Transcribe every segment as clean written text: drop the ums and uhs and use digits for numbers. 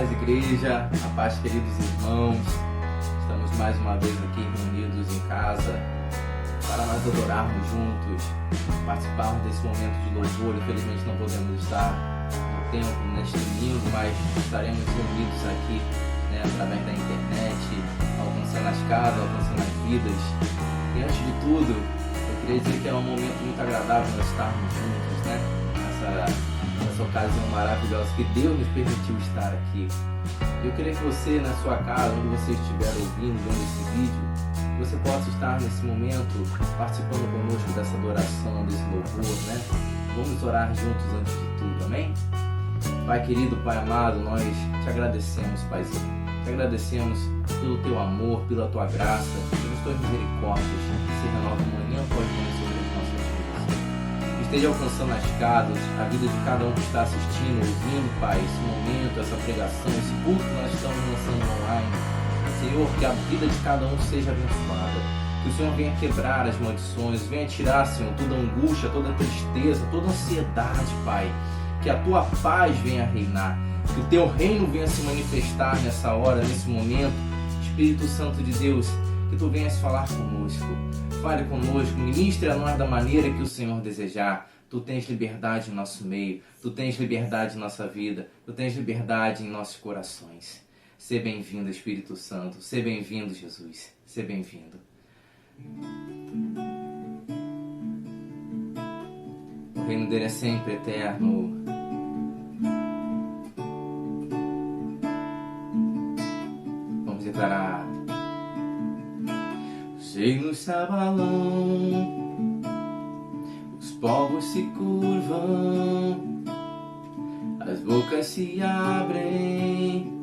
paz, igreja, a paz, queridos irmãos. Estamos mais uma vez aqui reunidos em casa para nós adorarmos juntos, participarmos desse momento de louvor. Infelizmente não podemos estar no templo neste domingo, mas estaremos reunidos aqui, através da internet, alcançando as casas, alcançando as vidas. E antes de tudo, eu queria dizer que é um momento muito agradável nós estarmos juntos, nessa ocasião maravilhosa que Deus nos permitiu estar aqui. Eu queria que você, na sua casa, onde você estiver ouvindo, vendo esse vídeo, você possa estar nesse momento participando conosco dessa adoração, desse louvor, Vamos orar juntos antes de tudo, amém? Pai querido, Pai amado, nós te agradecemos, Paizinho. Te agradecemos pelo teu amor, pela tua graça, pelas tuas misericórdias que se renovam manhã após manhã sobre as nossas vidas. Esteja alcançando as casas, a vida de cada um que está assistindo, ouvindo, Pai, esse momento, essa pregação, esse culto que nós estamos lançando online. Senhor, que a vida de cada um seja abençoada. Que o Senhor venha quebrar as maldições, venha tirar, Senhor, toda angústia, toda tristeza, toda ansiedade, Pai. Que a tua paz venha reinar. Que o teu reino venha se manifestar nessa hora, nesse momento. Espírito Santo de Deus, que tu venhas falar conosco. Fale conosco, ministre a nós da maneira que o Senhor desejar. Tu tens liberdade em nosso meio, tu tens liberdade em nossa vida, tu tens liberdade em nossos corações. Seja bem-vindo, Espírito Santo. Seja bem-vindo, Jesus. Seja bem-vindo. O reino dele é sempre eterno. Vamos declarar. Os reinos se abalam, os povos se curvam, as bocas se abrem,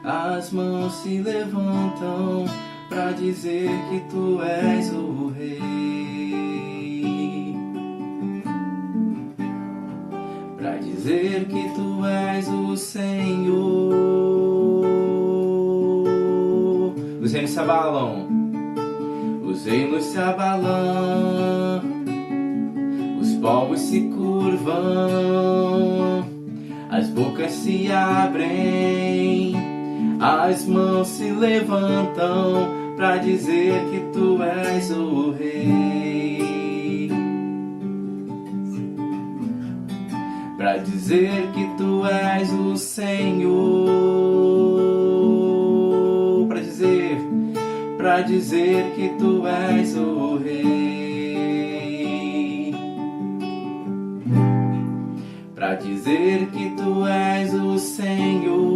as mãos se levantam para dizer que tu és o Rei, para dizer que tu és o Senhor. Os reinos se abalam, os reinos se abalam, os povos se curvam, as bocas se abrem, as mãos se levantam para dizer que tu és o Rei, para dizer que tu és o Senhor, para dizer que tu és o Rei, para dizer que tu és o Senhor.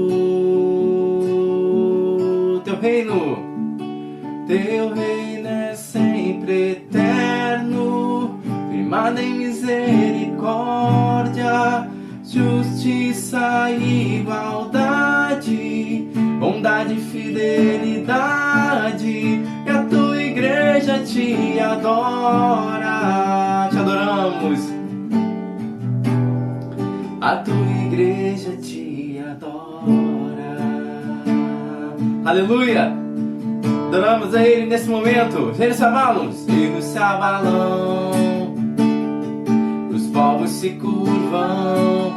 Teu reino é sempre eterno, firmado em misericórdia, justiça e igualdade, bondade e fidelidade. E a tua igreja te adora. Te adoramos. A tua igreja te adora. Aleluia! Adoramos a Ele nesse momento. Os reinos se abalam, os reinos se abalam, os povos se curvam,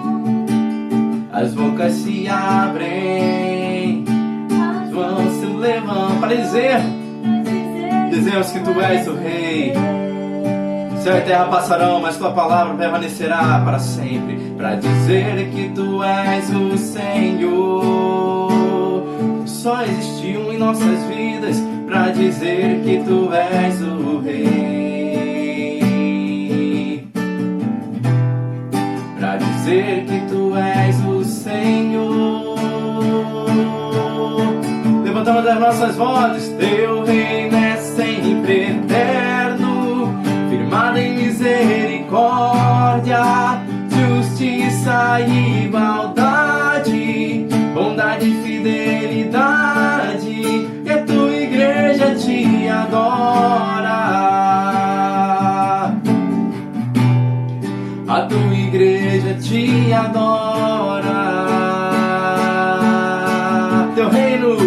as bocas se abrem, as mãos se levantam para dizemos que tu és o Rei. Céu e terra passarão, mas tua palavra permanecerá para sempre, para dizer que tu és o Senhor. Só existiu em nossas vidas para dizer que tu és o Rei, para dizer que tu és o Senhor. Levantamos as nossas vozes. Teu reino é sempre eterno, firmado em misericórdia, justiça e igualdade, bondade e fidelidade. E a tua igreja te adora. A tua igreja te adora. Teu reino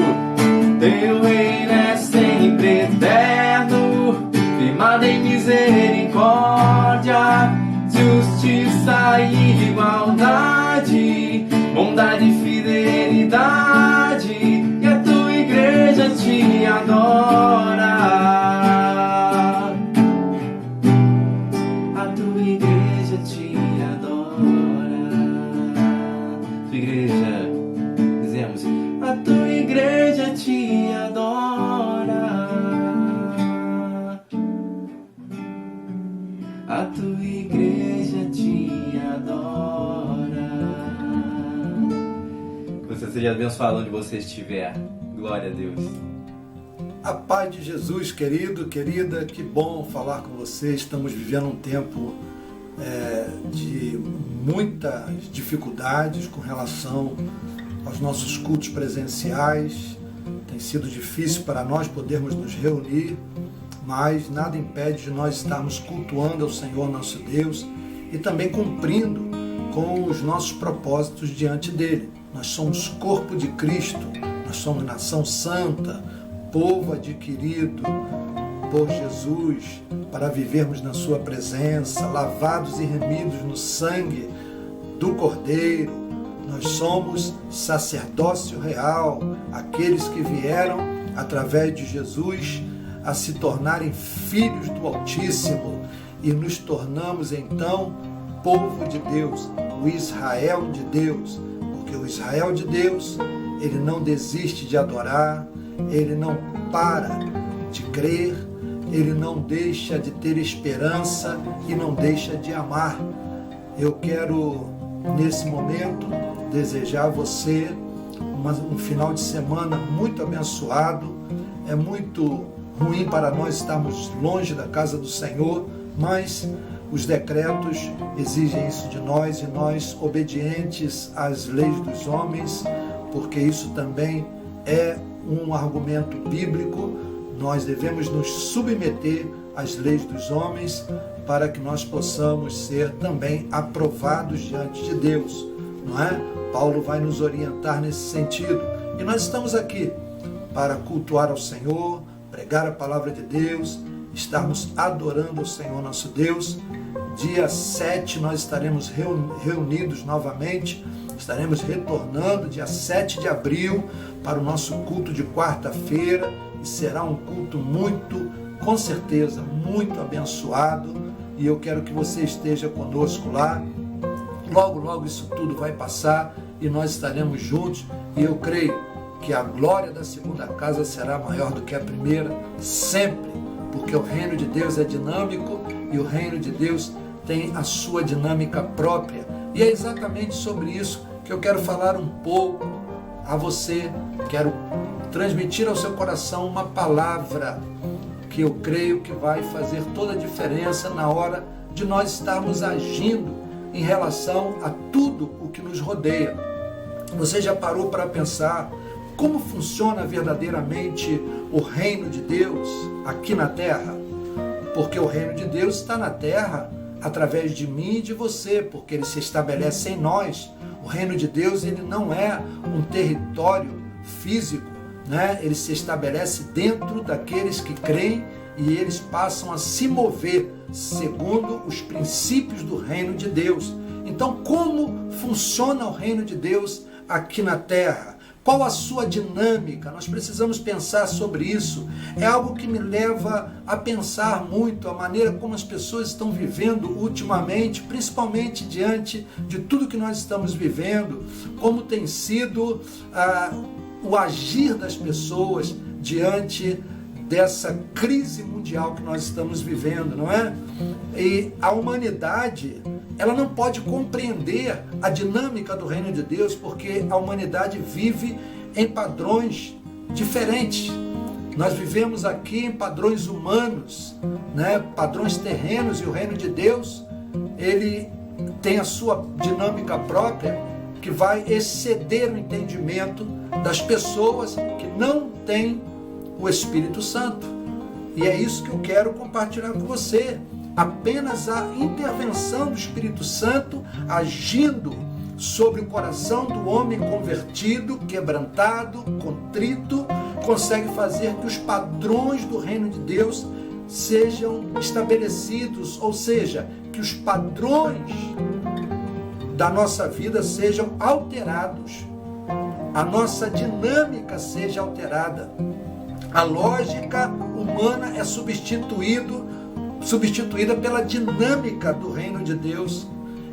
é sempre eterno, firmado em misericórdia, justiça e igualdade, bondade e fidelidade. seja abençoado onde você estiver. Glória a Deus. A paz de Jesus, querido, querida, que bom falar com você. Estamos vivendo um tempo de muitas dificuldades com relação aos nossos cultos presenciais. Tem sido difícil para nós podermos nos reunir, mas nada impede de nós estarmos cultuando ao Senhor nosso Deus e também cumprindo com os nossos propósitos diante dele. Nós somos corpo de Cristo, nós somos nação santa, povo adquirido por Jesus para vivermos na sua presença, lavados e remidos no sangue do Cordeiro. Nós somos sacerdócio real, aqueles que vieram através de Jesus a se tornarem filhos do Altíssimo, e nos tornamos então povo de Deus, o Israel de Deus, porque o Israel de Deus, ele não desiste de adorar, ele não para de crer, ele não deixa de ter esperança e não deixa de amar. Eu quero, nesse momento, desejar a você um final de semana muito abençoado. É muito ruim para nós estarmos longe da casa do Senhor, mas os decretos exigem isso de nós e nós, obedientes às leis dos homens, porque isso também é um argumento bíblico, nós devemos nos submeter às leis dos homens para que nós possamos ser também aprovados diante de Deus, não é? Paulo vai nos orientar nesse sentido. E nós estamos aqui para cultuar ao Senhor, pregar a palavra de Deus, estarmos adorando o Senhor nosso Deus. Dia 7 nós estaremos reunidos novamente, estaremos retornando dia 7 de abril para o nosso culto de quarta-feira, e será um culto muito, com certeza, muito abençoado, e eu quero que você esteja conosco lá. Logo, logo isso tudo vai passar e nós estaremos juntos, e eu creio que a glória da segunda casa será maior do que a primeira, sempre, porque o reino de Deus é dinâmico e o reino de Deus tem a sua dinâmica própria. E é exatamente sobre isso que eu quero falar um pouco a você. Quero transmitir ao seu coração uma palavra que eu creio que vai fazer toda a diferença na hora de nós estarmos agindo em relação a tudo o que nos rodeia. Você já parou para pensar como funciona verdadeiramente o reino de Deus aqui na terra? Porque o reino de Deus está na terra através de mim e de você, porque ele se estabelece em nós. O reino de Deus, ele não é um território físico, né? Ele se estabelece dentro daqueles que creem e eles passam a se mover segundo os princípios do reino de Deus. Então, como funciona o reino de Deus aqui na terra? Qual a sua dinâmica? Nós precisamos pensar sobre isso. É algo que me leva a pensar muito a maneira como as pessoas estão vivendo ultimamente, principalmente diante de tudo que nós estamos vivendo, como tem sido o agir das pessoas diante dessa crise mundial que nós estamos vivendo, não é? E a humanidade, ela não pode compreender a dinâmica do reino de Deus, porque a humanidade vive em padrões diferentes. Nós vivemos aqui em padrões humanos, né? Padrões terrenos, e o reino de Deus, ele tem a sua dinâmica própria, que vai exceder o entendimento das pessoas que não têm o Espírito Santo. E é isso que eu quero compartilhar com você. Apenas a intervenção do Espírito Santo agindo sobre o coração do homem convertido, quebrantado, contrito, consegue fazer que os padrões do reino de Deus sejam estabelecidos, ou seja, que os padrões da nossa vida sejam alterados, a nossa dinâmica seja alterada, a lógica humana é substituída pela dinâmica do reino de Deus,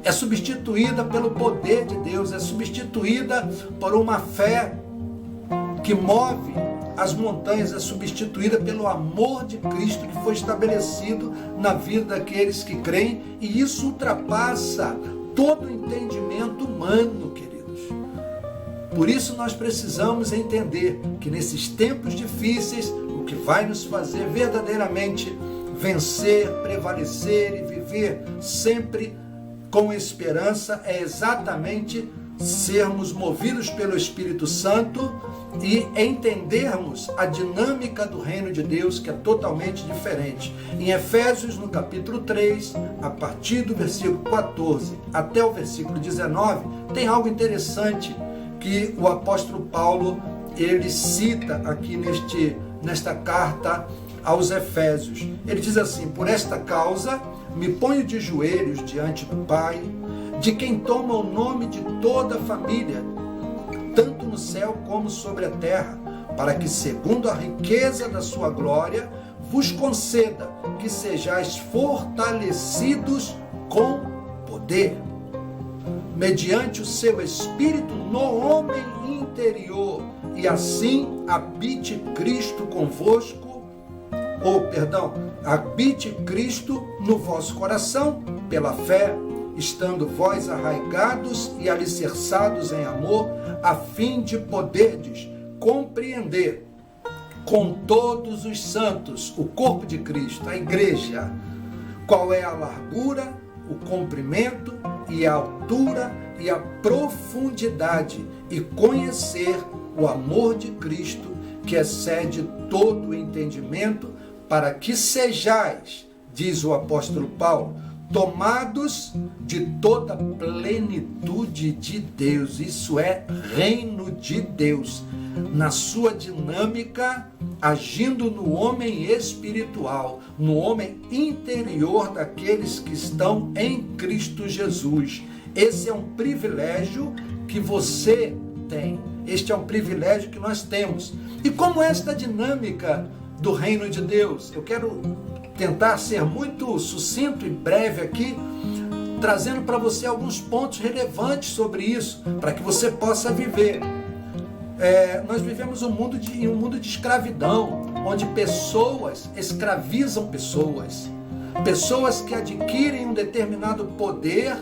é substituída pelo poder de Deus, é substituída por uma fé que move as montanhas, é substituída pelo amor de Cristo que foi estabelecido na vida daqueles que creem, e isso ultrapassa todo o entendimento humano, queridos. Por isso nós precisamos entender que nesses tempos difíceis, o que vai nos fazer verdadeiramente vencer, prevalecer e viver sempre com esperança é exatamente sermos movidos pelo Espírito Santo e entendermos a dinâmica do reino de Deus, que é totalmente diferente. Em Efésios, no capítulo 3, a partir do versículo 14 até o versículo 19, tem algo interessante que o apóstolo Paulo ele cita aqui nesta carta aos Efésios. Ele diz assim: por esta causa me ponho de joelhos diante do Pai, de quem toma o nome de toda a família, tanto no céu como sobre a terra, para que, segundo a riqueza da sua glória, vos conceda que sejais fortalecidos com poder, mediante o seu Espírito no homem interior, e assim habite Cristo convosco, habite Cristo no vosso coração, pela fé, estando vós arraigados e alicerçados em amor, a fim de poderdes compreender com todos os santos, o corpo de Cristo, a igreja, qual é a largura, o comprimento e a altura e a profundidade, e conhecer o amor de Cristo, que excede todo o entendimento, para que sejais, diz o apóstolo Paulo, tomados de toda a plenitude de Deus. Isso é reino de Deus, na sua dinâmica, agindo no homem espiritual, no homem interior daqueles que estão em Cristo Jesus. Esse é um privilégio que você tem. Este é um privilégio que nós temos. E como é esta dinâmica do reino de Deus? Eu quero tentar ser muito sucinto e breve aqui, trazendo para você alguns pontos relevantes sobre isso, para que você possa viver. Nós vivemos um mundo de escravidão, onde pessoas escravizam pessoas que adquirem um determinado poder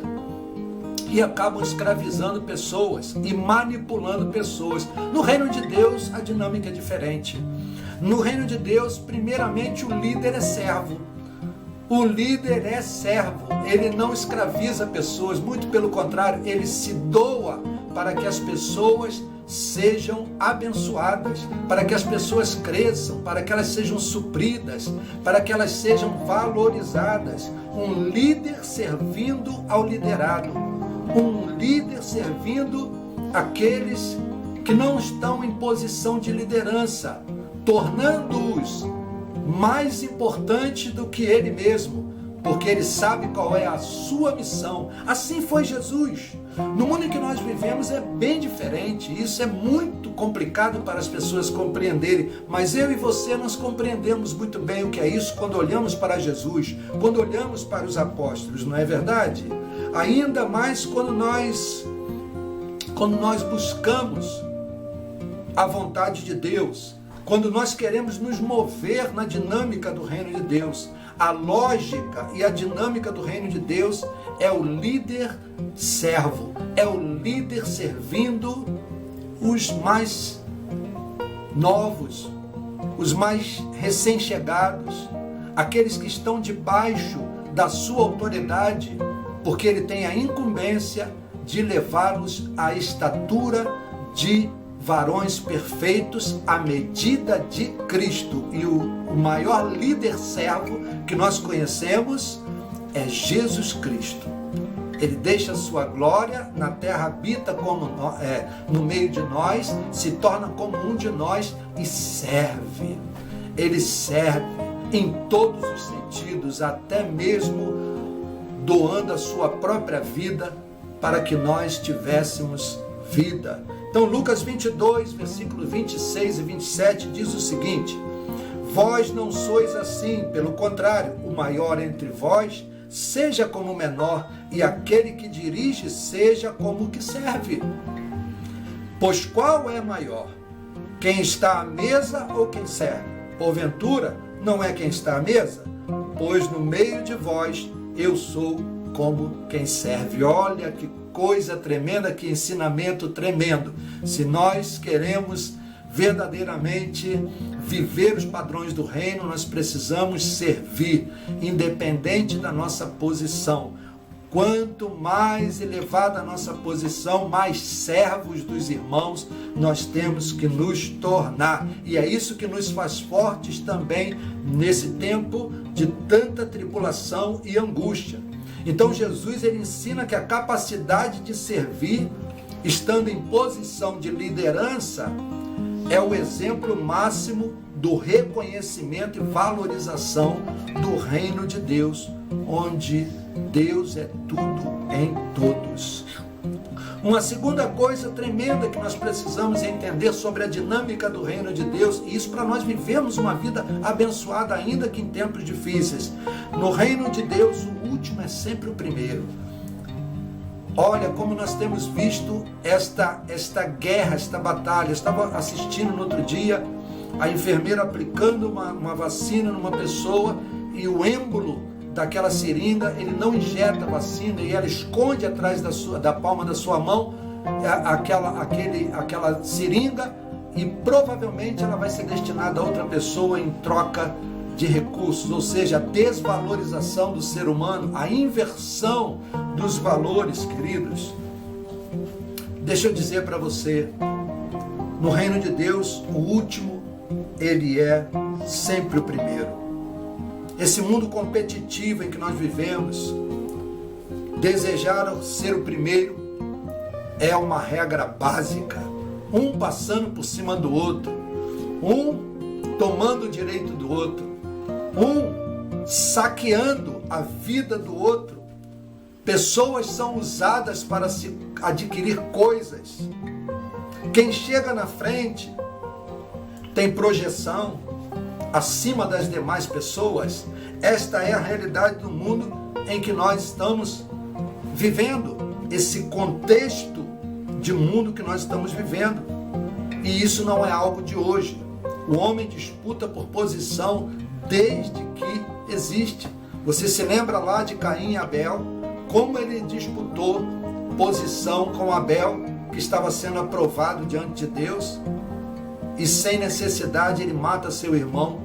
e acabam escravizando pessoas e manipulando pessoas. No reino de Deus, a dinâmica é diferente. No reino de Deus, primeiramente, o líder é servo. O líder é servo. Ele não escraviza pessoas, muito pelo contrário, ele se doa para que as pessoas sejam abençoadas, para que as pessoas cresçam, para que elas sejam supridas, para que elas sejam valorizadas. Um líder servindo ao liderado. Um líder servindo aqueles que não estão em posição de liderança, tornando-os mais importantes do que ele mesmo, porque ele sabe qual é a sua missão. Assim foi Jesus. No mundo em que nós vivemos é bem diferente. Isso é muito complicado para as pessoas compreenderem, mas eu e você nós compreendemos muito bem o que é isso quando olhamos para Jesus, quando olhamos para os apóstolos, não é verdade? Ainda mais quando nós buscamos a vontade de Deus, quando nós queremos nos mover na dinâmica do reino de Deus. A lógica e a dinâmica do reino de Deus é o líder servo, é o líder servindo os mais novos, os mais recém-chegados, aqueles que estão debaixo da sua autoridade, porque ele tem a incumbência de levá-los à estatura de varões perfeitos à medida de Cristo. E o maior líder servo que nós conhecemos é Jesus Cristo. Ele deixa a sua glória na terra, habita no meio de nós, se torna como um de nós e serve. Ele serve em todos os sentidos, até mesmo doando a sua própria vida para que nós tivéssemos vida. Então Lucas 22, versículos 26 e 27 diz o seguinte: vós não sois assim, pelo contrário, o maior entre vós seja como o menor, e aquele que dirige seja como o que serve. Pois qual é maior? Quem está à mesa ou quem serve? Porventura, não é quem está à mesa? Pois no meio de vós eu sou como quem serve. Olha que coisa tremenda, que ensinamento tremendo. Se nós queremos verdadeiramente viver os padrões do reino, nós precisamos servir, independente da nossa posição. Quanto mais elevada a nossa posição, mais servos dos irmãos nós temos que nos tornar. E é isso que nos faz fortes também nesse tempo de tanta tribulação e angústia. Então Jesus, ele ensina que a capacidade de servir, estando em posição de liderança, é o exemplo máximo do reconhecimento e valorização do reino de Deus, onde Deus é tudo em todos. Uma segunda coisa tremenda que nós precisamos entender sobre a dinâmica do reino de Deus, e isso para nós vivermos uma vida abençoada, ainda que em tempos difíceis. No reino de Deus, o último é sempre o primeiro. Olha como nós temos visto esta guerra, esta batalha. Eu estava assistindo no outro dia a enfermeira aplicando uma vacina numa pessoa, e o êmbolo daquela seringa, ele não injeta a vacina e ela esconde atrás da palma da sua mão aquela seringa, e provavelmente ela vai ser destinada a outra pessoa em troca de recursos, ou seja, a desvalorização do ser humano, a inversão dos valores, queridos. Deixa eu dizer para você, no reino de Deus, o último, ele é sempre o primeiro. Esse mundo competitivo em que nós vivemos, desejar ser o primeiro é uma regra básica. Um passando por cima do outro, um tomando o direito do outro, um saqueando a vida do outro. Pessoas são usadas para se adquirir coisas. Quem chega na frente tem projeção acima das demais pessoas. Esta é a realidade do mundo em que nós estamos vivendo, esse contexto de mundo que nós estamos vivendo. E isso não é algo de hoje. O homem disputa por posição desde que existe. Você se lembra lá de Caim e Abel, como ele disputou posição com Abel, que estava sendo aprovado diante de Deus, e sem necessidade ele mata seu irmão,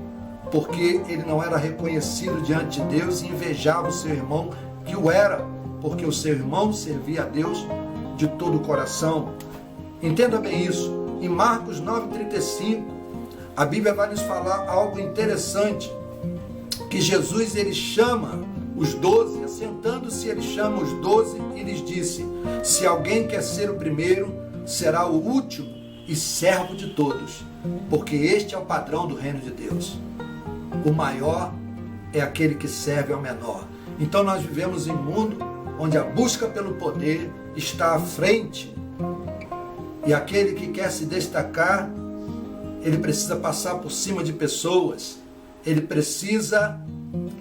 porque ele não era reconhecido diante de Deus e invejava o seu irmão que o era, porque o seu irmão servia a Deus de todo o coração. Entenda bem isso. Em Marcos 9,35, a Bíblia vai nos falar algo interessante, que Jesus, ele chama os 12, assentando-se, ele chama os 12 e lhes disse: se alguém quer ser o primeiro, será o último e servo de todos, porque este é o padrão do reino de Deus. O maior é aquele que serve ao menor. Então nós vivemos em um mundo onde a busca pelo poder está à frente, e aquele que quer se destacar, ele precisa passar por cima de pessoas, ele precisa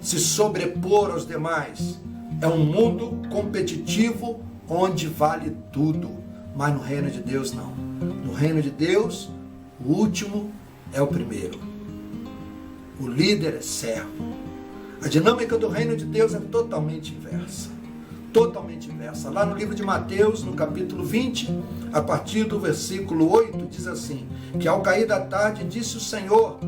se sobrepor aos demais. É um mundo competitivo onde vale tudo, mas no reino de Deus não. No reino de Deus, o último é o primeiro. O líder é servo. A dinâmica do reino de Deus é totalmente inversa. Totalmente inversa. Lá no livro de Mateus, no capítulo 20, a partir do versículo 8, diz assim: que ao cair da tarde, disse o Senhor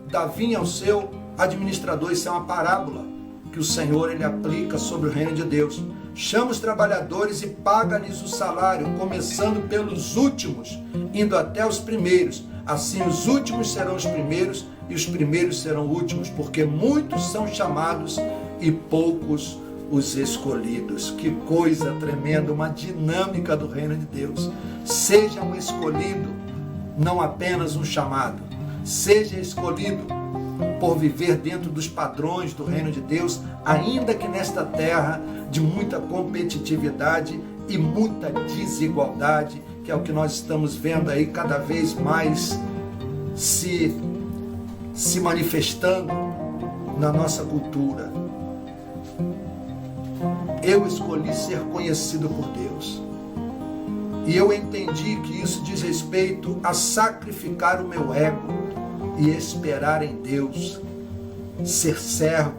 dá vinho ao seu administrador. Isso é uma parábola que o Senhor, ele aplica sobre o reino de Deus. Chama os trabalhadores e paga-lhes o salário, começando pelos últimos, indo até os primeiros. Assim os últimos serão os primeiros e os primeiros serão últimos, porque muitos são chamados e poucos os escolhidos. Que coisa tremenda, uma dinâmica do reino de Deus. Seja um escolhido, não apenas um chamado. Seja escolhido por viver dentro dos padrões do reino de Deus, ainda que nesta terra de muita competitividade e muita desigualdade, que é o que nós estamos vendo aí cada vez mais se manifestando na nossa cultura. Eu escolhi ser conhecido por Deus. E eu entendi que isso diz respeito a sacrificar o meu ego e esperar em Deus, ser servo,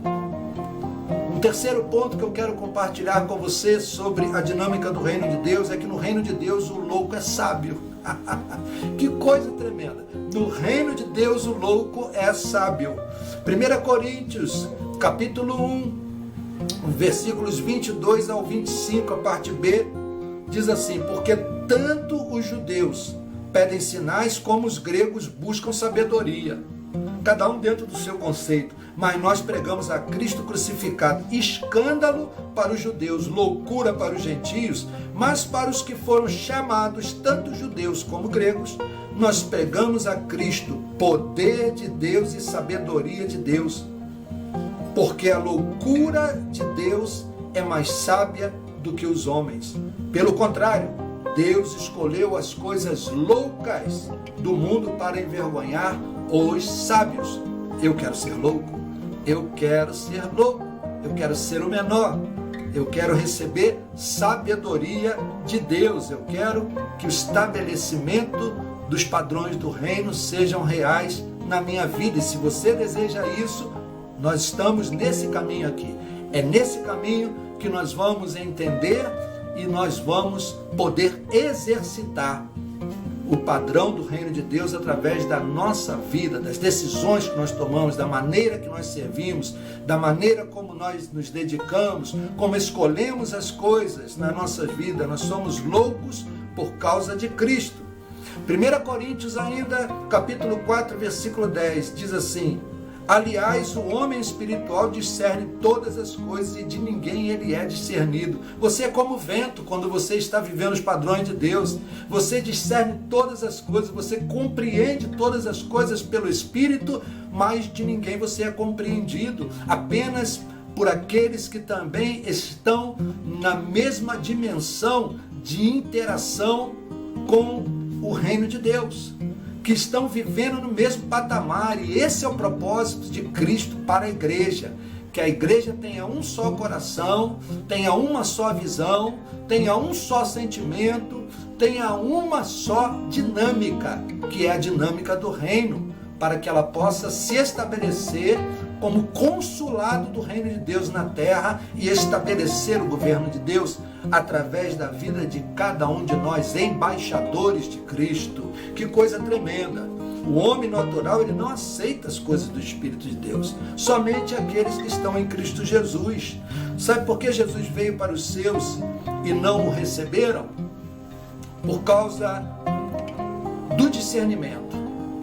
Um terceiro ponto que eu quero compartilhar com você sobre a dinâmica do reino de Deus é que no reino de Deus o louco é sábio. Que coisa tremenda! No reino de Deus o louco é sábio. 1 Coríntios, capítulo 1, versículos 22 ao 25, a parte B, diz assim: porque tanto os judeus pedem sinais como os gregos buscam sabedoria, cada um dentro do seu conceito, mas nós pregamos a Cristo crucificado, escândalo para os judeus, loucura para os gentios, mas para os que foram chamados, tanto judeus como gregos, nós pregamos a Cristo, poder de Deus e sabedoria de Deus, porque a loucura de Deus é mais sábia do que os homens. Pelo contrário, Deus escolheu as coisas loucas do mundo para envergonhar os sábios. Eu quero ser louco, eu quero ser louco, eu quero ser o menor, eu quero receber sabedoria de Deus, eu quero que o estabelecimento dos padrões do reino sejam reais na minha vida. E se você deseja isso, nós estamos nesse caminho aqui. É nesse caminho que nós vamos entender e nós vamos poder exercitar o padrão do reino de Deus através da nossa vida, das decisões que nós tomamos, da maneira que nós servimos, da maneira como nós nos dedicamos, como escolhemos as coisas na nossa vida. Nós somos loucos por causa de Cristo. 1 Coríntios ainda, capítulo 4, versículo 10, diz assim: aliás, o homem espiritual discerne todas as coisas e de ninguém ele é discernido. Você é como o vento quando você está vivendo os padrões de Deus. Você discerne todas as coisas, você compreende todas as coisas pelo Espírito, mas de ninguém você é compreendido, apenas por aqueles que também estão na mesma dimensão de interação com o reino de Deus, que estão vivendo no mesmo patamar. E esse é o propósito de Cristo para a igreja, que a igreja tenha um só coração, tenha uma só visão, tenha um só sentimento, tenha uma só dinâmica, que é a dinâmica do reino, para que ela possa se estabelecer como consulado do reino de Deus na terra e estabelecer o governo de Deus através da vida de cada um de nós, embaixadores de Cristo. Que coisa tremenda! O homem natural, ele não aceita as coisas do Espírito de Deus, somente aqueles que estão em Cristo Jesus. Sabe por que Jesus veio para os seus e não o receberam? Por causa do discernimento.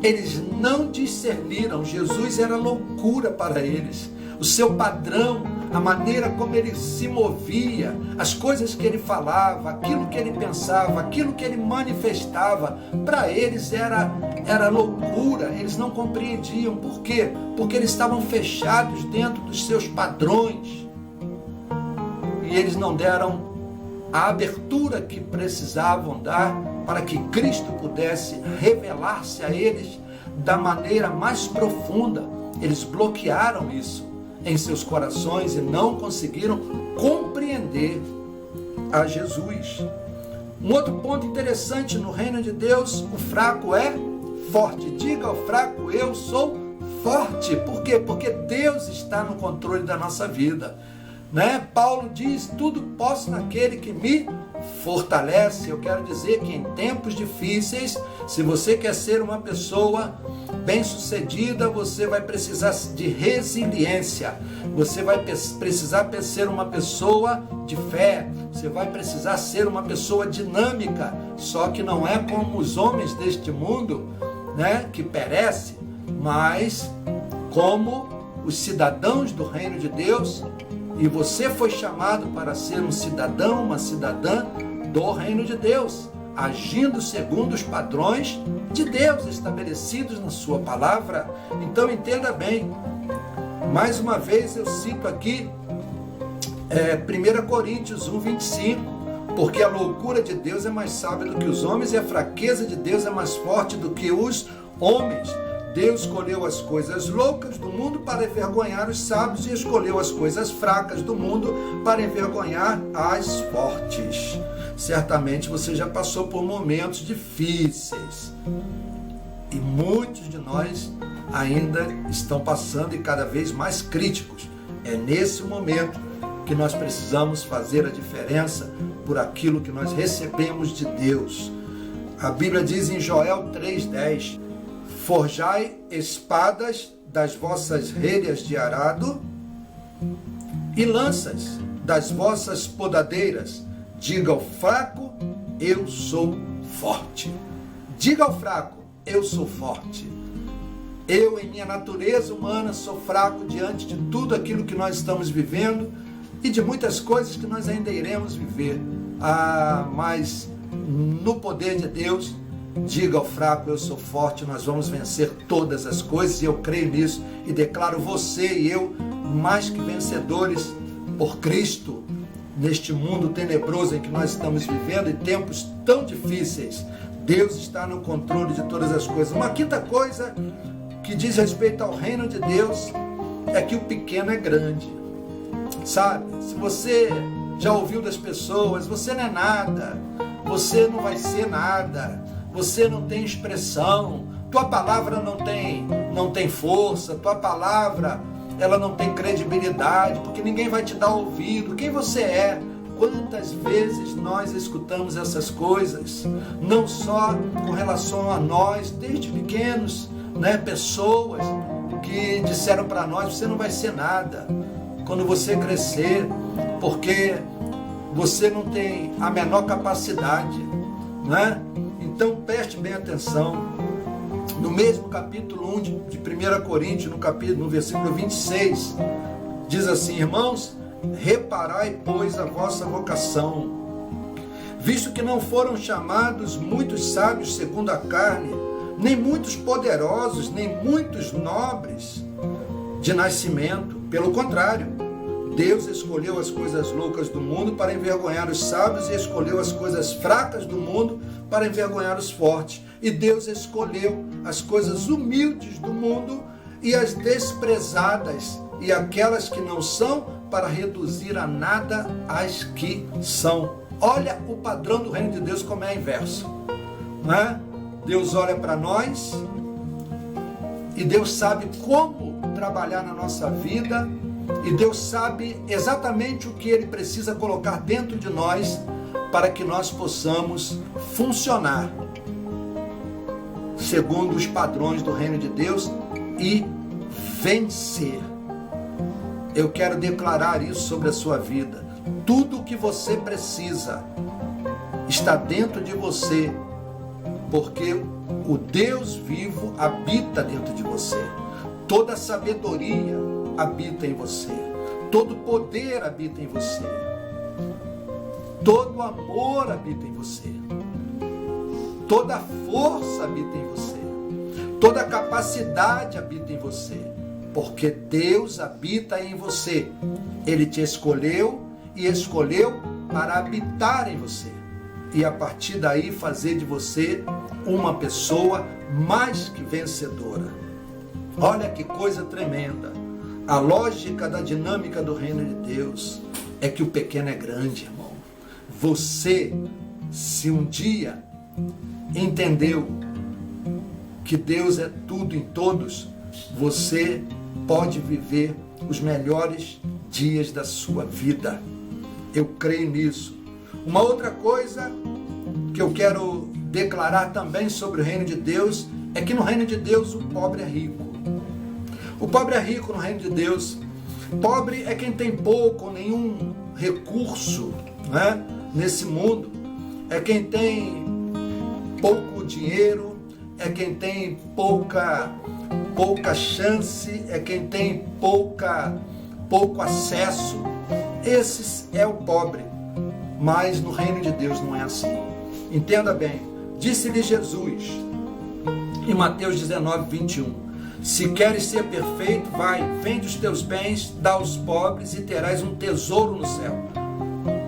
Eles não discerniram. Jesus era loucura para eles. O seu padrão, a maneira como ele se movia, as coisas que ele falava, aquilo que ele pensava, aquilo que ele manifestava, para eles era loucura. Eles não compreendiam. Por quê? Porque eles estavam fechados dentro dos seus padrões. E eles não deram a abertura que precisavam dar para que Cristo pudesse revelar-se a eles da maneira mais profunda. Eles bloquearam isso em seus corações e não conseguiram compreender a Jesus. Um outro ponto interessante no reino de Deus: o fraco é forte. Diga ao fraco: eu sou forte. Por quê? Porque Deus está no controle da nossa vida, né? Paulo diz: tudo posso naquele que me fortalece. Eu quero dizer que em tempos difíceis, se você quer ser uma pessoa bem-sucedida, você vai precisar de resiliência, você vai precisar ser uma pessoa de fé, você vai precisar ser uma pessoa dinâmica, só que não é como os homens deste mundo, né, que perece, mas como os cidadãos do reino de Deus. E você foi chamado para ser um cidadão, uma cidadã do reino de Deus, agindo segundo os padrões de Deus estabelecidos na sua palavra. Então entenda bem, mais uma vez eu cito aqui 1 Coríntios 1, 25, porque a loucura de Deus é mais sábia do que os homens e a fraqueza de Deus é mais forte do que os homens. Deus escolheu as coisas loucas do mundo para envergonhar os sábios e escolheu as coisas fracas do mundo para envergonhar as fortes. Certamente você já passou por momentos difíceis e muitos de nós ainda estão passando, e cada vez mais críticos. É nesse momento que nós precisamos fazer a diferença por aquilo que nós recebemos de Deus. A Bíblia diz em Joel 3,10: forjai espadas das vossas relhas de arado e lanças das vossas podadeiras. Diga ao fraco, eu sou forte. Diga ao fraco, eu sou forte. Eu, em minha natureza humana, sou fraco diante de tudo aquilo que nós estamos vivendo e de muitas coisas que nós ainda iremos viver. Mas no poder de Deus, diga ao fraco, eu sou forte, nós vamos vencer todas as coisas, e eu creio nisso e declaro você e eu mais que vencedores por Cristo neste mundo tenebroso em que nós estamos vivendo e tempos tão difíceis. Deus está no controle de todas as coisas. Uma quinta coisa que diz respeito ao reino de Deus é que o pequeno é grande. Sabe, se você já ouviu das pessoas, você não é nada, você não vai ser nada, você não tem expressão, tua palavra não tem força, tua palavra ela não tem credibilidade, porque ninguém vai te dar ouvido. Quem você é? Quantas vezes nós escutamos essas coisas, não só com relação a nós, desde pequenos, né? Pessoas que disseram para nós, você não vai ser nada quando você crescer, porque você não tem a menor capacidade, né? Então preste bem atenção. No mesmo capítulo 1 de 1 Coríntios, no versículo 26, diz assim: irmãos, reparai, pois, a vossa vocação, visto que não foram chamados muitos sábios segundo a carne, nem muitos poderosos, nem muitos nobres de nascimento. Pelo contrário, Deus escolheu as coisas loucas do mundo para envergonhar os sábios, e escolheu as coisas fracas do mundo para envergonhar os fortes. E Deus escolheu as coisas humildes do mundo e as desprezadas e aquelas que não são, para reduzir a nada as que são. Olha o padrão do reino de Deus como é inverso, né? Deus olha para nós e Deus sabe como trabalhar na nossa vida, e Deus sabe exatamente o que Ele precisa colocar dentro de nós para que nós possamos funcionar segundo os padrões do reino de Deus e vencer. Eu quero declarar isso sobre a sua vida. Tudo o que você precisa está dentro de você, porque o Deus vivo habita dentro de você. Toda sabedoria habita em você. Todo poder habita em você. Todo amor habita em você. Toda força habita em você. Toda capacidade habita em você. Porque Deus habita em você. Ele te escolheu e escolheu para habitar em você. E a partir daí fazer de você uma pessoa mais que vencedora. Olha que coisa tremenda. A lógica da dinâmica do reino de Deus é que o pequeno é grande, irmão. Você, se um dia entendeu que Deus é tudo em todos, você pode viver os melhores dias da sua vida. Eu creio nisso. Uma outra coisa que eu quero declarar também sobre o reino de Deus é que no reino de Deus o pobre é rico. O pobre é rico no reino de Deus. Pobre é quem tem pouco ou nenhum recurso, né, nesse mundo. É quem tem pouco dinheiro, é quem tem pouca chance, é quem tem pouco acesso. Esse é o pobre. Mas no reino de Deus não é assim. Entenda bem. Disse-lhe Jesus em Mateus 19, 21. Se queres ser perfeito, vai, vende os teus bens, dá aos pobres e terás um tesouro no céu.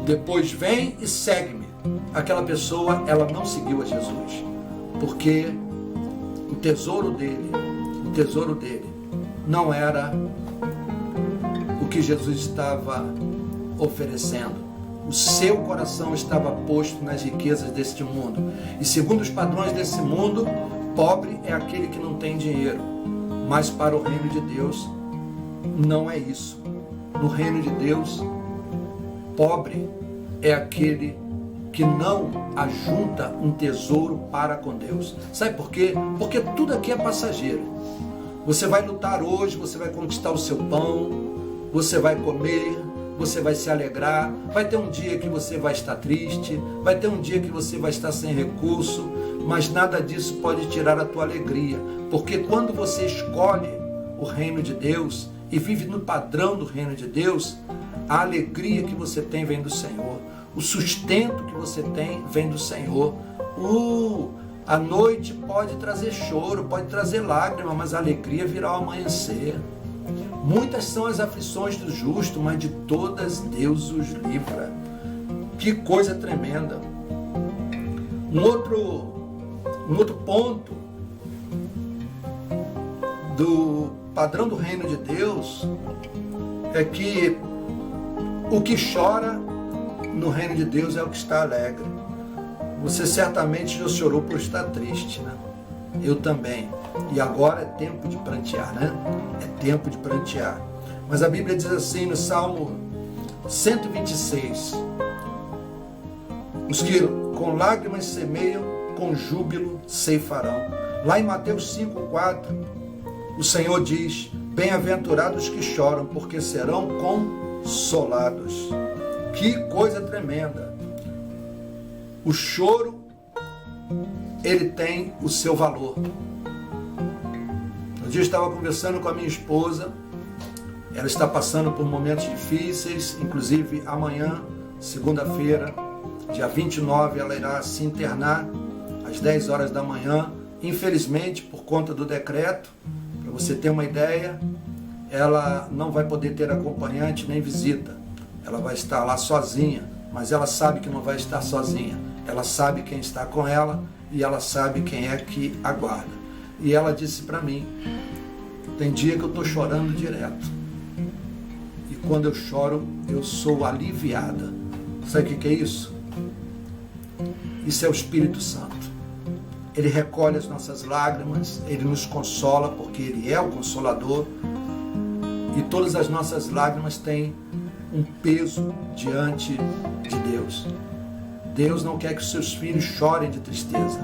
Depois vem e segue-me. Aquela pessoa, ela não seguiu a Jesus, porque o tesouro dele não era o que Jesus estava oferecendo. O seu coração estava posto nas riquezas deste mundo. E segundo os padrões desse mundo, pobre é aquele que não tem dinheiro. Mas para o reino de Deus, não é isso. no reino de Deus, pobre é aquele que não ajunta um tesouro para com Deus. Sabe por quê? Porque tudo aqui é passageiro. Você vai lutar hoje, você vai conquistar o seu pão, você vai comer, você vai se alegrar, vai ter um dia que você vai estar triste, vai ter um dia que você vai estar sem recurso, mas nada disso pode tirar a tua alegria, porque quando você escolhe o reino de Deus e vive no padrão do reino de Deus, a alegria que você tem vem do Senhor, o sustento que você tem vem do Senhor. A noite pode trazer choro, pode trazer lágrima, mas a alegria virá ao amanhecer. Muitas são as aflições do justo, mas de todas Deus os livra. Que coisa tremenda. Um outro ponto do padrão do reino de Deus é que o que chora no reino de Deus é o que está alegre. Você certamente já chorou por estar triste, né? Eu também. E agora é tempo de prantear, né? É tempo de prantear. Mas a Bíblia diz assim no Salmo 126: os que com lágrimas semeiam, com júbilo ceifarão. Lá em Mateus 5,4, o Senhor diz: bem-aventurados que choram, porque serão consolados. Que coisa tremenda! O choro, ele tem o seu valor. Um dia eu estava conversando com a minha esposa, ela está passando por momentos difíceis, inclusive amanhã, segunda-feira, dia 29, ela irá se internar às 10 horas da manhã, infelizmente, por conta do decreto. Para você ter uma ideia, ela não vai poder ter acompanhante nem visita, ela vai estar lá sozinha, mas ela sabe que não vai estar sozinha, ela sabe quem está com ela e ela sabe quem é que aguarda. E ela disse para mim: tem dia que eu estou chorando direto, e quando eu choro eu sou aliviada. Sabe o que é isso? Isso é o Espírito Santo. Ele recolhe as nossas lágrimas, ele nos consola, porque ele é o Consolador, e todas as nossas lágrimas têm um peso diante de Deus. Deus não quer que os seus filhos chorem de tristeza,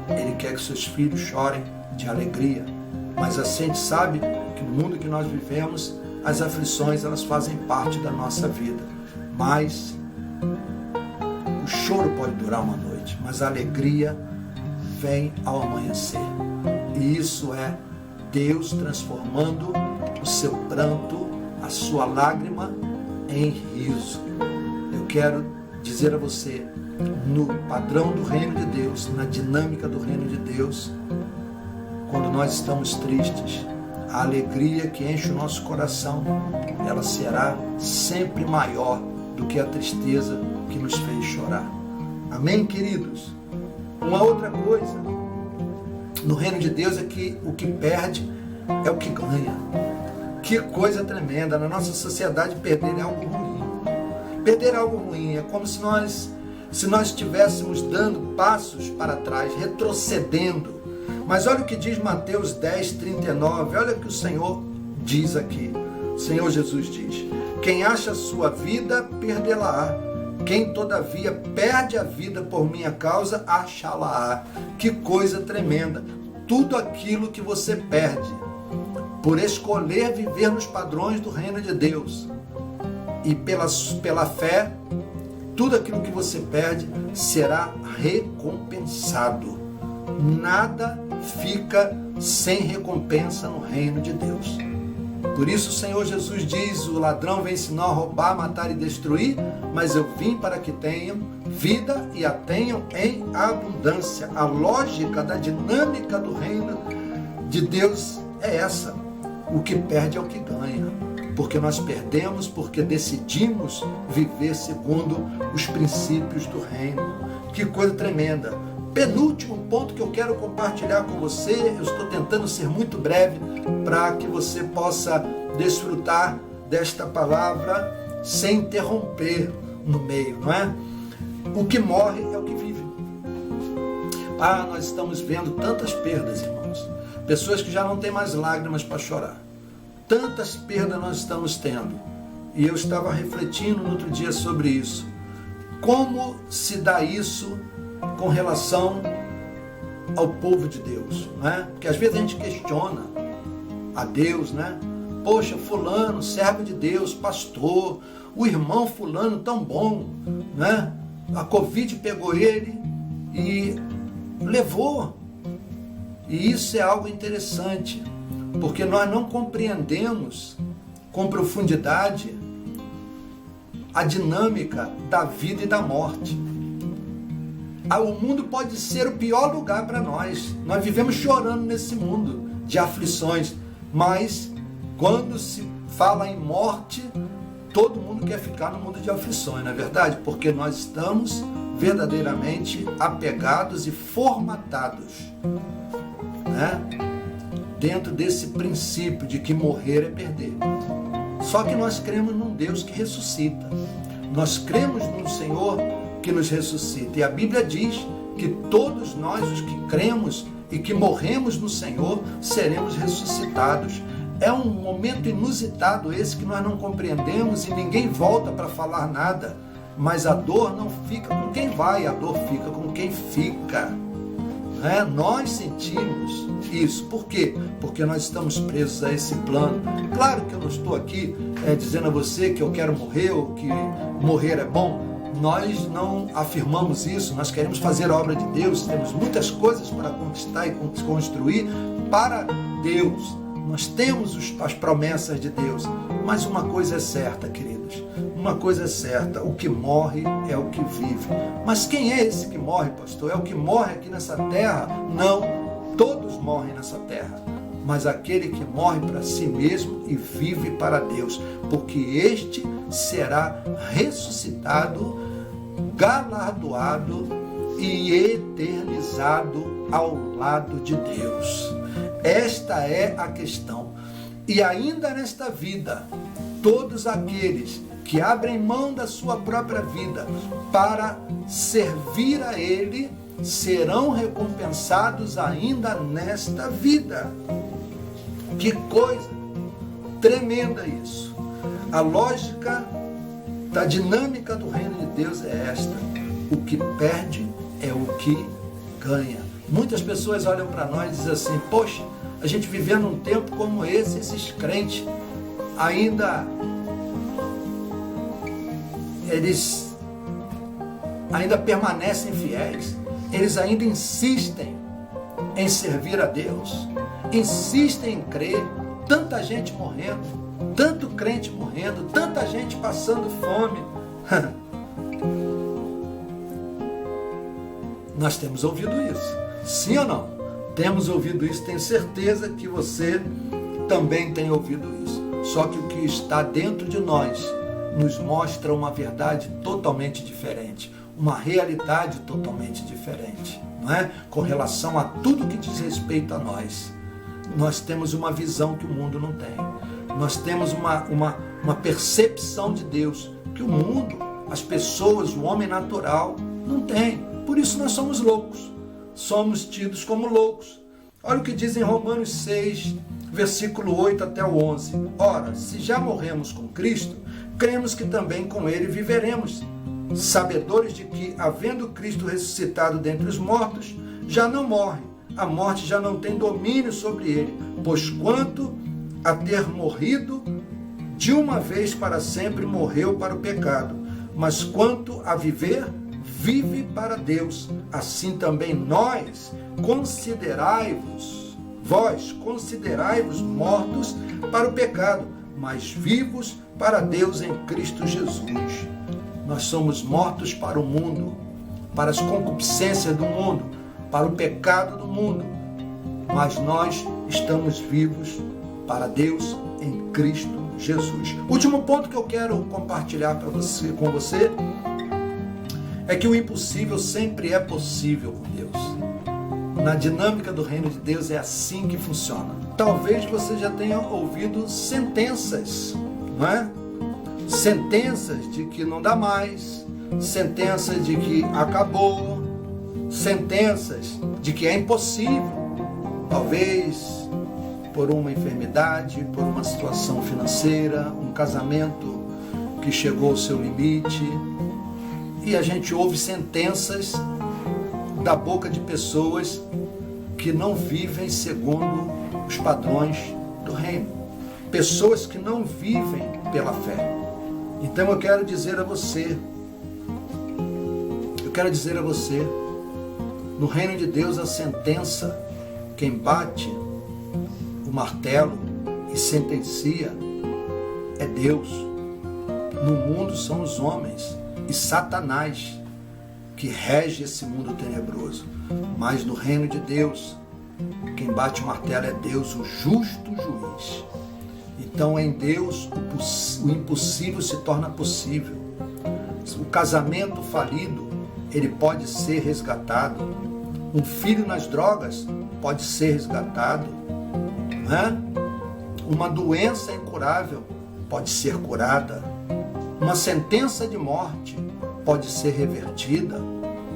ele quer que os seus filhos chorem de alegria. Mas assim a gente sabe que no mundo que nós vivemos, as aflições elas fazem parte da nossa vida, mas o choro pode durar uma noite, mas a alegria vem ao amanhecer. E isso é Deus transformando o seu pranto, a sua lágrima, em riso. Eu quero dizer a você, no padrão do reino de Deus, na dinâmica do reino de Deus, quando nós estamos tristes, a alegria que enche o nosso coração, ela será sempre maior do que a tristeza que nos fez chorar. Amém, queridos? Uma outra coisa no reino de Deus é que o que perde é o que ganha. Que coisa tremenda! Na nossa sociedade, perder é algo ruim. Perder é algo ruim, é como se nós estivéssemos dando passos para trás, retrocedendo. Mas olha o que diz Mateus 10:39, olha o que o Senhor diz aqui. O Senhor Jesus diz: quem acha a sua vida, perdê-la-á. Quem todavia perde a vida por minha causa, achá-la-á. Que coisa tremenda! Tudo aquilo que você perde por escolher viver nos padrões do reino de Deus e pela fé, tudo aquilo que você perde será recompensado. Nada fica sem recompensa no reino de Deus. Por isso o Senhor Jesus diz: o ladrão vem senão roubar, matar e destruir, mas eu vim para que tenham vida e a tenham em abundância. A lógica da dinâmica do reino de Deus é essa: o que perde é o que ganha, porque nós perdemos porque decidimos viver segundo os princípios do reino. Que coisa tremenda! Penúltimo ponto que eu quero compartilhar com você, eu estou tentando ser muito breve para que você possa desfrutar desta palavra sem interromper no meio, não é? O que morre é o que vive. Nós estamos vendo tantas perdas, irmãos. Pessoas que já não têm mais lágrimas para chorar. Tantas perdas nós estamos tendo. E eu estava refletindo no outro dia sobre isso. Como se dá isso com relação ao povo de Deus, né? Porque às vezes a gente questiona a Deus, né? Poxa, fulano, servo de Deus, pastor, o irmão fulano tão bom, né? A Covid pegou ele e levou. E isso é algo interessante, porque nós não compreendemos com profundidade a dinâmica da vida e da morte. O mundo pode ser o pior lugar para nós. Nós vivemos chorando nesse mundo de aflições, mas quando se fala em morte, todo mundo quer ficar no mundo de aflições, não é verdade? Porque nós estamos verdadeiramente apegados e formatados, né? Dentro desse princípio de que morrer é perder. Só que nós cremos num Deus que ressuscita. Nós cremos num Senhor que nos ressuscita. E a Bíblia diz que todos nós, os que cremos e que morremos no Senhor, seremos ressuscitados. É um momento inusitado esse que nós não compreendemos e ninguém volta para falar nada. Mas a dor não fica com quem vai, a dor fica com quem fica. Nós sentimos isso. Por quê? Porque nós estamos presos a esse plano. Claro que eu não estou aqui dizendo a você que eu quero morrer ou que morrer é bom. Nós não afirmamos isso, nós queremos fazer a obra de Deus, temos muitas coisas para conquistar e construir para Deus. Nós temos as promessas de Deus, mas uma coisa é certa, queridos, uma coisa é certa, o que morre é o que vive. Mas quem é esse que morre, pastor? É o que morre aqui nessa terra? Não, todos morrem nessa terra, mas aquele que morre para si mesmo e vive para Deus, porque este será ressuscitado, galardoado e eternizado ao lado de Deus. Esta é a questão. E ainda nesta vida, todos aqueles que abrem mão da sua própria vida para servir a Ele, serão recompensados ainda nesta vida. Que coisa tremenda isso. A lógica da dinâmica do reino de Deus é esta: o que perde é o que ganha. Muitas pessoas olham para nós e dizem assim: poxa, a gente vivendo num tempo como esse, esses crentes eles ainda permanecem fiéis, eles ainda insistem em servir a Deus, insistem em crer. Tanta gente morrendo, tanto crente morrendo, tanta gente passando fome. Nós temos ouvido isso, sim ou não? Temos ouvido isso, tenho certeza que você também tem ouvido isso. Só que o que está dentro de nós nos mostra uma verdade totalmente diferente, uma realidade totalmente diferente, não é? Com relação a tudo que diz respeito a nós. Nós temos uma visão que o mundo não tem. Nós temos uma percepção de Deus que o mundo, as pessoas, o homem natural não tem. Por isso nós somos loucos. Somos tidos como loucos. Olha o que diz em Romanos 6, versículo 8 até o 11. Ora, se já morremos com Cristo, cremos que também com Ele viveremos, sabedores de que, havendo Cristo ressuscitado dentre os mortos, já não morre. A morte já não tem domínio sobre ele, pois quanto a ter morrido, de uma vez para sempre morreu para o pecado, mas quanto a viver, vive para Deus. Assim também vós considerai-vos mortos para o pecado, mas vivos para Deus em Cristo Jesus. Nós somos mortos para o mundo, para as concupiscências do mundo, para o pecado do mundo, mas nós estamos vivos para Deus em Cristo Jesus. Último ponto que eu quero compartilhar com você é que o impossível sempre é possível com Deus. Na dinâmica do reino de Deus é assim que funciona. Talvez você já tenha ouvido sentenças, não é? Sentenças de que não dá mais, sentenças de que acabou, sentenças de que é impossível, talvez por uma enfermidade, por uma situação financeira, um casamento que chegou ao seu limite, e a gente ouve sentenças da boca de pessoas que não vivem segundo os padrões do reino, pessoas que não vivem pela fé. Então eu quero dizer a você, no reino de Deus a sentença, quem bate o martelo e sentencia é Deus. No mundo são os homens e Satanás que rege esse mundo tenebroso. Mas no reino de Deus, quem bate o martelo é Deus, o justo juiz. Então em Deus o impossível se torna possível. O casamento falido, ele pode ser resgatado. Um filho nas drogas pode ser resgatado. Uma doença incurável pode ser curada. Uma sentença de morte pode ser revertida,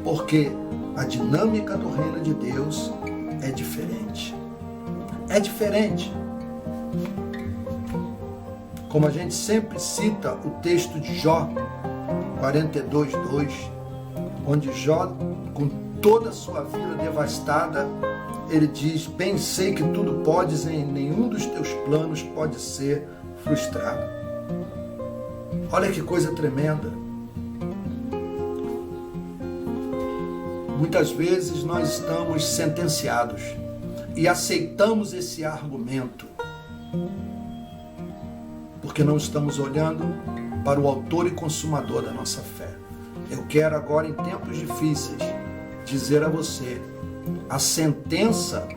porque a dinâmica do reino de Deus é diferente. É diferente. Como a gente sempre cita o texto de Jó 42:2, onde Jó, com toda a sua vida devastada, ele diz: bem sei que tudo podes, em nenhum dos teus planos pode ser frustrado. Olha que coisa tremenda. Muitas vezes nós estamos sentenciados e aceitamos esse argumento porque não estamos olhando para o autor e consumador da nossa fé. Eu quero agora, em tempos difíceis, dizer a você: a sentença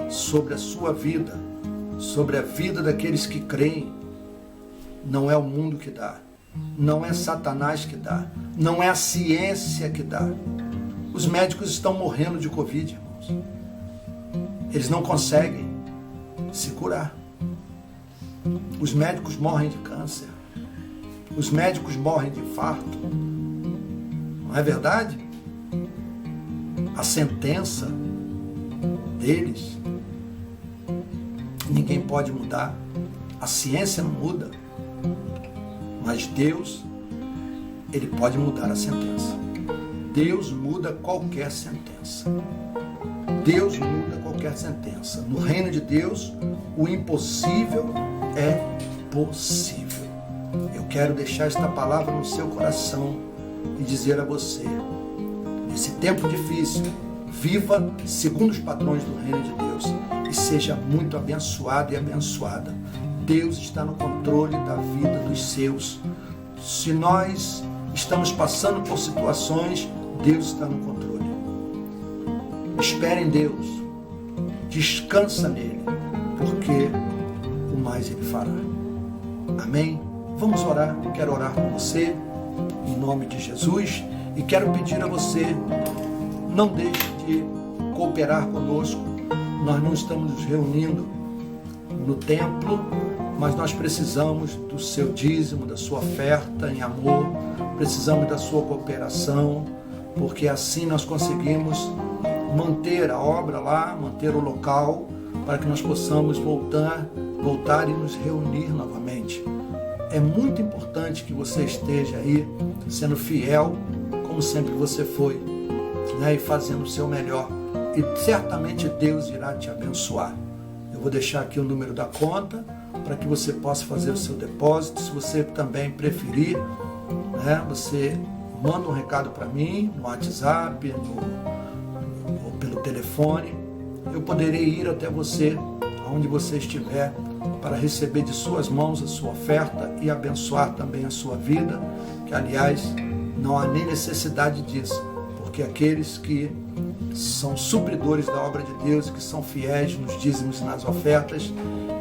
sobre a sua vida, sobre a vida daqueles que creem, não é o mundo que dá, não é Satanás que dá, não é a ciência que dá. Os médicos estão morrendo de Covid, irmãos. Eles não conseguem se curar. Os médicos morrem de câncer. Os médicos morrem de infarto. Não é verdade? A sentença deles, ninguém pode mudar. A ciência não muda. Mas Deus, Ele pode mudar a sentença. Deus muda qualquer sentença. Deus muda qualquer sentença. No reino de Deus, o impossível é possível. Eu quero deixar esta palavra no seu coração e dizer a você: nesse tempo difícil, viva segundo os padrões do reino de Deus e seja muito abençoado e abençoada. Deus está no controle da vida dos seus. Se nós estamos passando por situações, Deus está no controle. Espere em Deus, descansa nele, porque o mais Ele fará. Amém? Vamos orar. Eu quero orar com você, em nome de Jesus, e quero pedir a você: não deixe de cooperar conosco. Nós não estamos nos reunindo no templo, mas nós precisamos do seu dízimo, da sua oferta em amor, precisamos da sua cooperação, porque assim nós conseguimos manter a obra lá, manter o local, para que nós possamos voltar e nos reunir novamente. É muito importante que você esteja aí, sendo fiel, como sempre você foi, né? E fazendo o seu melhor. E certamente Deus irá te abençoar. Eu vou deixar aqui o número da conta, para que você possa fazer o seu depósito. Se você também preferir, né, você manda um recado para mim, no WhatsApp, ou pelo telefone. Eu poderei ir até você, aonde você estiver, para receber de suas mãos a sua oferta e abençoar também a sua vida, que aliás não há nem necessidade disso, porque aqueles que são supridores da obra de Deus e que são fiéis nos dízimos e nas ofertas,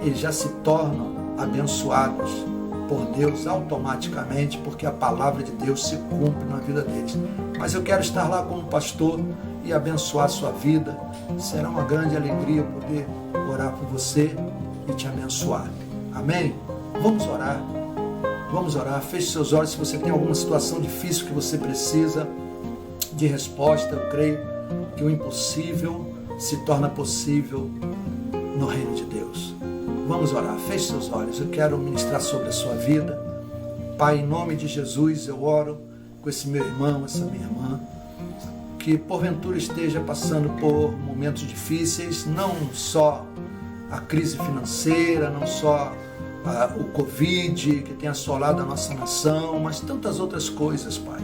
eles já se tornam abençoados por Deus automaticamente, porque a palavra de Deus se cumpre na vida deles. Mas eu quero estar lá como pastor e abençoar a sua vida. Será uma grande alegria poder orar por você e te abençoar. Amém? Vamos orar. Vamos orar. Feche seus olhos. Se você tem alguma situação difícil que você precisa de resposta, eu creio que o impossível se torna possível no reino de Deus. Vamos orar. Feche seus olhos. Eu quero ministrar sobre a sua vida. Pai, em nome de Jesus, eu oro com esse meu irmão, essa minha irmã, que porventura esteja passando por momentos difíceis, não só a crise financeira, não só o Covid que tem assolado a nossa nação, mas tantas outras coisas, Pai.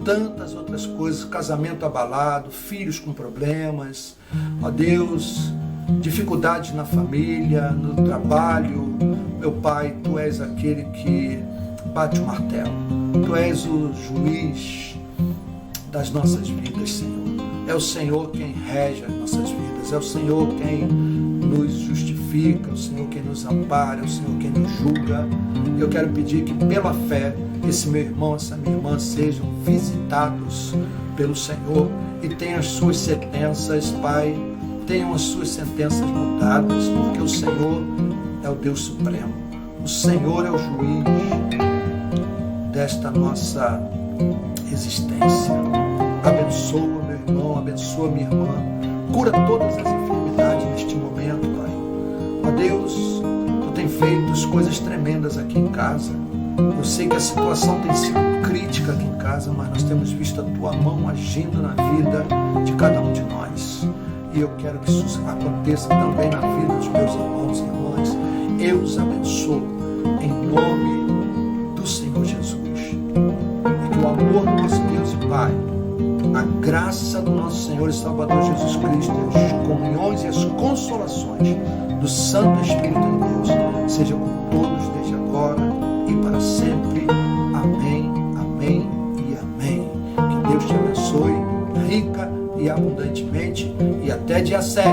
Tantas outras coisas, casamento abalado, filhos com problemas, ó Deus, dificuldades na família, no trabalho. Meu Pai, Tu és aquele que bate o martelo, Tu és o juiz das nossas vidas, Senhor. É o Senhor quem rege as nossas vidas, é o Senhor quem nos justifica, é o Senhor quem nos ampara, é o Senhor quem nos julga. Eu quero pedir que pela fé esse meu irmão, essa minha irmã sejam visitados pelo Senhor e tenham as suas sentenças, Pai, tenham as suas sentenças mudadas, porque o Senhor é o Deus Supremo, o Senhor é o juiz desta nossa existência. Abençoa meu irmão, abençoa minha irmã, cura todas as enfermidades neste momento, Pai. Ó Deus, Tu tem feito coisas tremendas aqui em casa. Eu sei que a situação tem sido crítica aqui em casa, mas nós temos visto a Tua mão agindo na vida de cada um de nós. E eu quero que isso aconteça também na vida dos meus irmãos e irmãs. Eu os abençoo em nome do Senhor Jesus. E que o amor do nosso Deus e Pai, a graça do nosso Senhor e Salvador Jesus Cristo, as comunhões e as consolações do Santo Espírito de Deus sejam com todos desde agora e para sempre. Amém, amém e amém. Que Deus te abençoe rica e abundantemente, e até dia 7,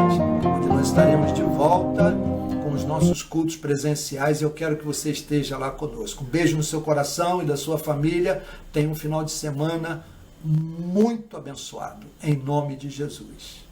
onde nós estaremos de volta com os nossos cultos presenciais. Eu quero que você esteja lá conosco. Um beijo no seu coração e da sua família. Tenha um final de semana muito abençoado, em nome de Jesus.